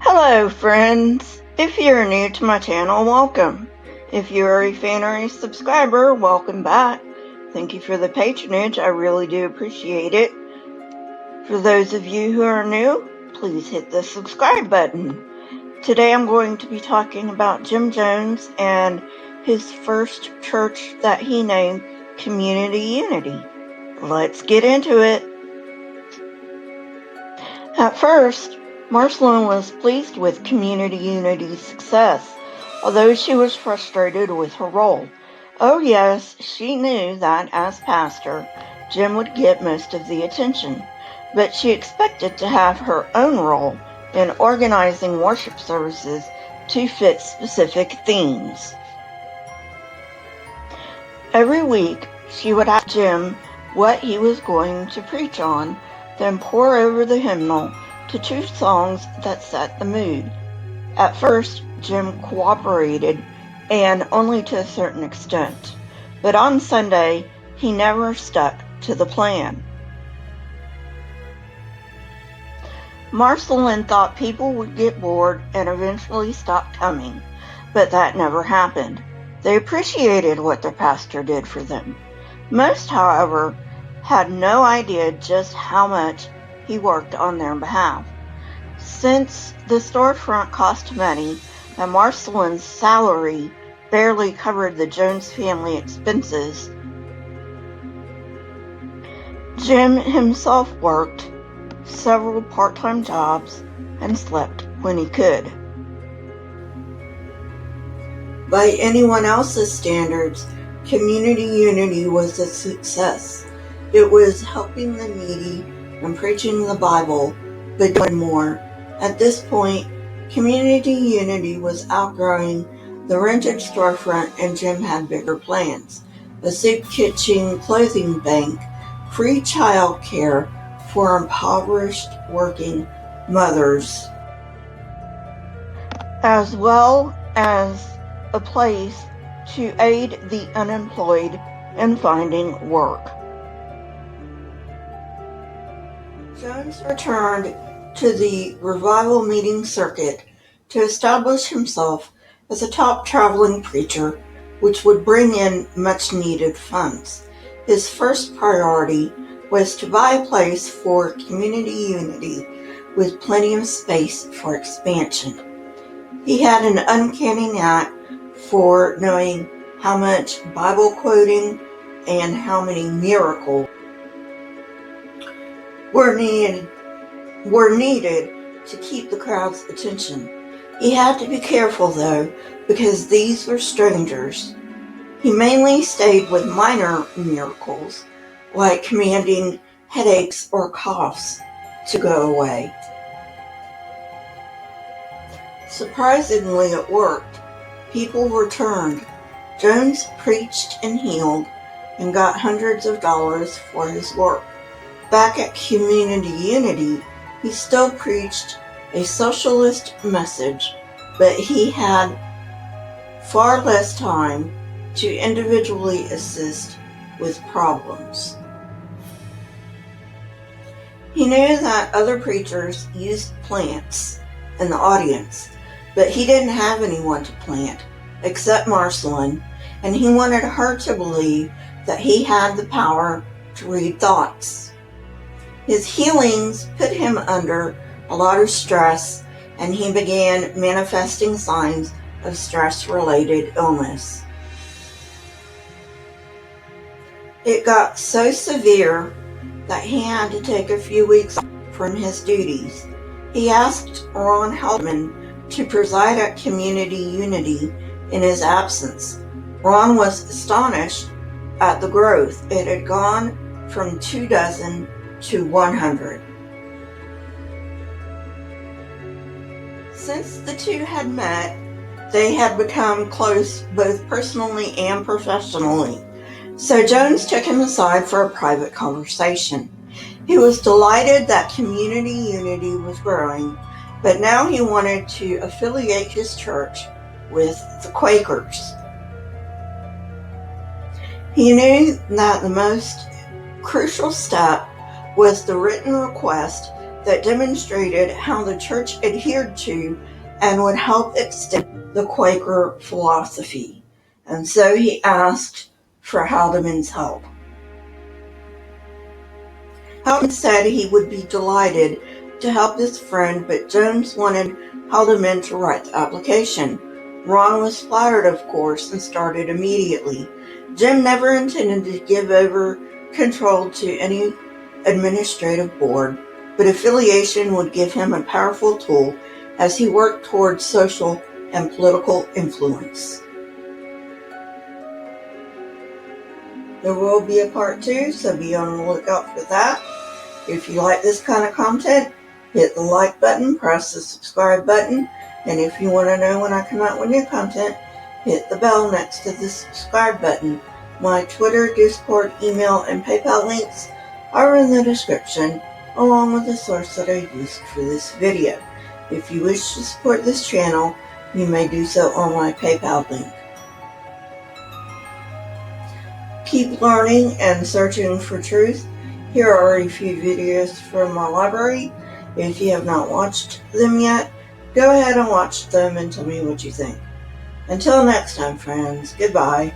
Hello friends! If you're new to my channel, welcome. If you're a fan or a subscriber, welcome back. Thank you for the patronage, I really do appreciate it. For those of you who are new, please hit the subscribe button. Today I'm going to be talking about Jim Jones and his first church that he named Community Unity. Let's get into it. At first, Marceline was pleased with Community Unity's success, although she was frustrated with her role. Oh yes, she knew that as pastor, Jim would get most of the attention, but she expected to have her own role in organizing worship services to fit specific themes. Every week, she would ask Jim what he was going to preach on, then pour over the hymnal to choose songs that set the mood. At first, Jim cooperated, and only to a certain extent. But on Sunday, he never stuck to the plan. Marceline thought people would get bored and eventually stop coming, but that never happened. They appreciated what their pastor did for them. Most, however, had no idea just how much he worked on their behalf. Since the storefront cost money and Marceline's salary barely covered the Jones family expenses, Jim himself worked several part-time jobs and slept when he could. By anyone else's standards, Community Unity was a success. It was helping the needy and preaching the Bible, but doing more. At this point, Community Unity was outgrowing the rented storefront, and Jim had bigger plans. A soup kitchen clothing bank, free child care for impoverished working mothers, as well as a place to aid the unemployed in finding work. Jones returned to the revival meeting circuit to establish himself as a top traveling preacher, which would bring in much needed funds. His first priority was to buy a place for Community Unity with plenty of space for expansion. He had an uncanny knack for knowing how much Bible quoting and how many miracles were needed to keep the crowd's attention. He had to be careful though, because these were strangers. He mainly stayed with minor miracles, like commanding headaches or coughs to go away. Surprisingly, it worked. People returned. Jones preached and healed and got hundreds of dollars for his work. Back at Community Unity, he still preached a socialist message, but he had far less time to individually assist with problems. He knew that other preachers used plants in the audience, but he didn't have anyone to plant except Marceline, and he wanted her to believe that he had the power to read thoughts. His healings put him under a lot of stress, and he began manifesting signs of stress-related illness. It got so severe that he had to take a few weeks off from his duties. He asked Ron Haldeman to preside at Community Unity in his absence. Ron was astonished at the growth. It had gone from 24 to 100. Since the two had met, they had become close both personally and professionally. So Jones took him aside for a private conversation. He was delighted that Community Unity was growing, but now he wanted to affiliate his church with the Quakers. He knew that the most crucial step was the written request that demonstrated how the church adhered to and would help extend the Quaker philosophy. And so he asked for Haldimand's help. Haldeman said he would be delighted to help his friend, but Jones wanted Haldeman to write the application. Ron was flattered, of course, and started immediately. Jim never intended to give over control to any administrative board, but affiliation would give him a powerful tool as he worked towards social and political influence. There will be a part 2, so be on the lookout for that. If you like this kind of content, hit the like button, press the subscribe button, and if you want to know when I come out with new content, hit the bell next to the subscribe button. My Twitter, Discord, email, and PayPal links are in the description, along with the source that I used for this video. If you wish to support this channel, you may do so on my PayPal link. Keep learning and searching for truth. Here are a few videos from my library. If you have not watched them yet, go ahead and watch them and tell me what you think. Until next time, friends, goodbye.